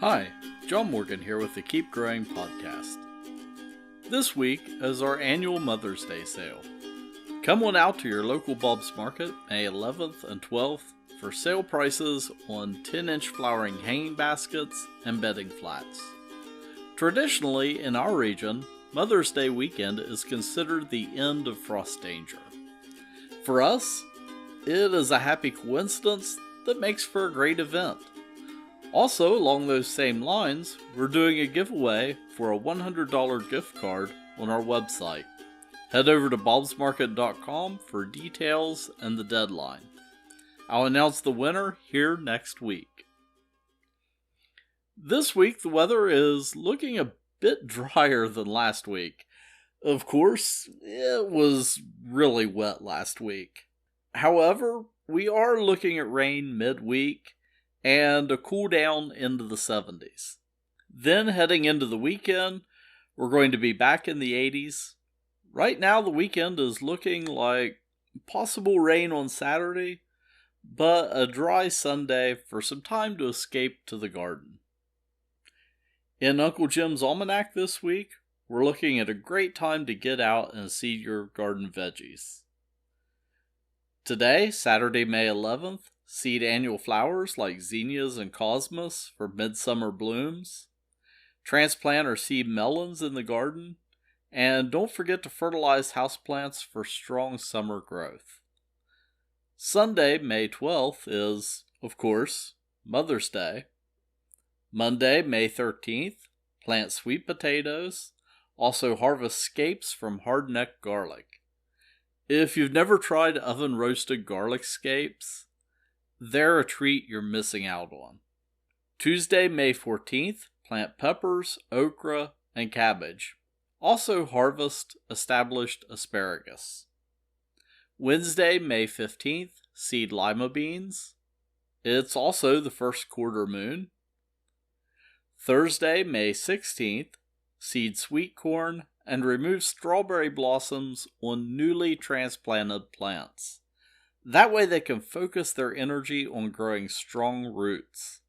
Hi, John Morgan here with the Keep Growing podcast. This week is our annual Mother's Day sale. Come on out to your local Bob's Market May 11th and 12th for sale prices on 10-inch flowering hanging baskets and bedding flats. Traditionally, in our region, Mother's Day weekend is considered the end of frost danger. For us, it is a happy coincidence that makes for a great event. Also, along those same lines, we're doing a giveaway for a $100 gift card on our website. Head over to bobsmarket.com for details and the deadline. I'll announce the winner here next week. This week, the weather is looking a bit drier than last week. Of course, it was really wet last week. However, we are looking at rain midweek and a cool down into the 70s. Then heading into the weekend, we're going to be back in the 80s. Right now the weekend is looking like possible rain on Saturday, but a dry Sunday for some time to escape to the garden. In Uncle Jim's Almanac this week, we're looking at a great time to get out and seed your garden veggies. Today, Saturday, May 11th, seed annual flowers like zinnias and cosmos for midsummer blooms. Transplant or seed melons in the garden. And don't forget to fertilize houseplants for strong summer growth. Sunday, May 12th is, of course, Mother's Day. Monday, May 13th, plant sweet potatoes. Also harvest scapes from hard-necked garlic. If you've never tried oven-roasted garlic scapes, they're a treat you're missing out on. Tuesday, May 14th, plant peppers, okra, and cabbage. Also harvest established asparagus. Wednesday, May 15th, seed lima beans. It's also the first quarter moon. Thursday, May 16th, seed sweet corn and remove strawberry blossoms on newly transplanted plants. That way they can focus their energy on growing strong roots.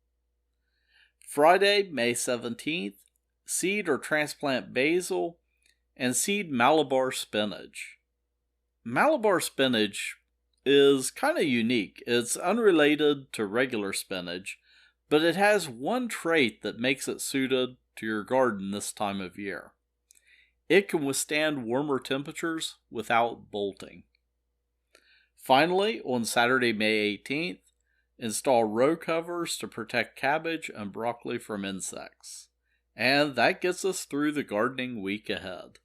Friday, May 17th, seed or transplant basil and seed Malabar spinach. Malabar spinach is kind of unique. It's unrelated to regular spinach, but it has one trait that makes it suited to your garden this time of year. It can withstand warmer temperatures without bolting. Finally, on Saturday, May 18th, install row covers to protect cabbage and broccoli from insects. And that gets us through the gardening week ahead.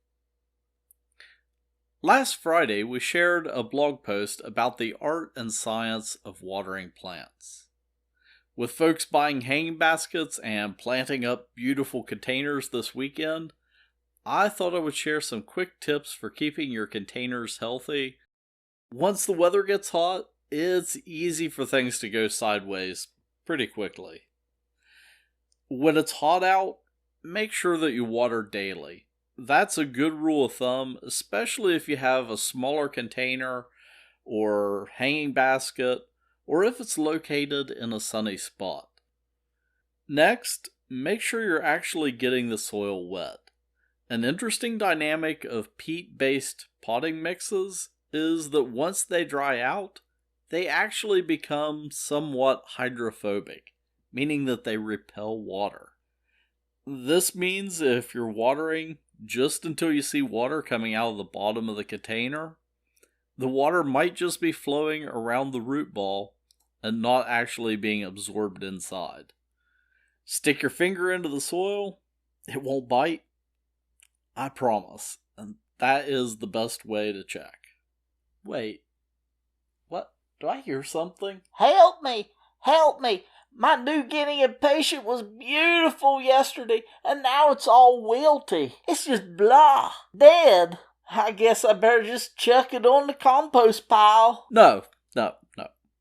Last Friday, we shared a blog post about the art and science of watering plants. With folks buying hanging baskets and planting up beautiful containers this weekend, I thought I would share some quick tips for keeping your containers healthy. Once the weather gets hot, it's easy for things to go sideways pretty quickly. When it's hot out, make sure that you water daily. That's a good rule of thumb, especially if you have a smaller container or hanging basket, or if it's located in a sunny spot. Next, make sure you're actually getting the soil wet. An interesting dynamic of peat-based potting mixes is that once they dry out, they actually become somewhat hydrophobic, meaning that they repel water. This means if you're watering just until you see water coming out of the bottom of the container, the water might just be flowing around the root ball and not actually being absorbed inside. Stick your finger into the soil, it won't bite. I promise. And that is the best way to check. Wait. What? Do I hear something? Help me! Help me! My New Guinea impatient was beautiful yesterday, and now it's all wilty. It's just blah. Dead. I guess I better just chuck it on the compost pile. No.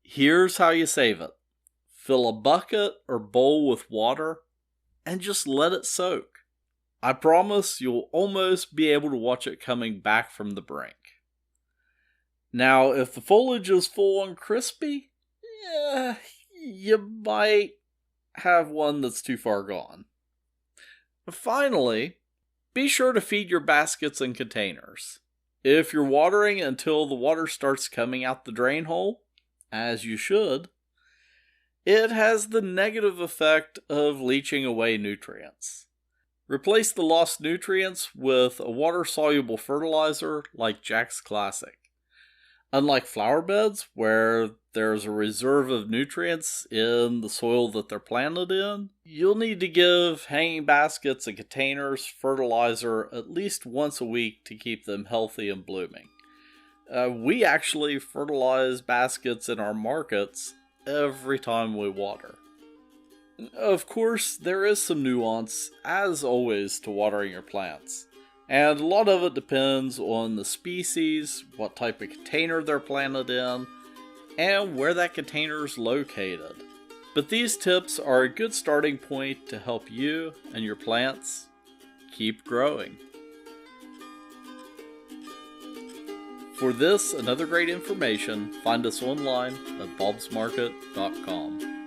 Here's how you save it. Fill a bucket or bowl with water and just let it soak. I promise you'll almost be able to watch it coming back from the brink. Now, if the foliage is full and crispy, you might have one that's too far gone. Finally, be sure to feed your baskets and containers. If you're watering until the water starts coming out the drain hole, as you should, it has the negative effect of leaching away nutrients. Replace the lost nutrients with a water-soluble fertilizer like Jack's Classic. Unlike flower beds, where there's a reserve of nutrients in the soil that they're planted in, you'll need to give hanging baskets and containers fertilizer at least once a week to keep them healthy and blooming. We actually fertilize baskets in our markets every time we water. Of course, there is some nuance, as always, to watering your plants. And a lot of it depends on the species, what type of container they're planted in, and where that container is located. But these tips are a good starting point to help you and your plants keep growing. For this and other great information, find us online at bobsmarket.com.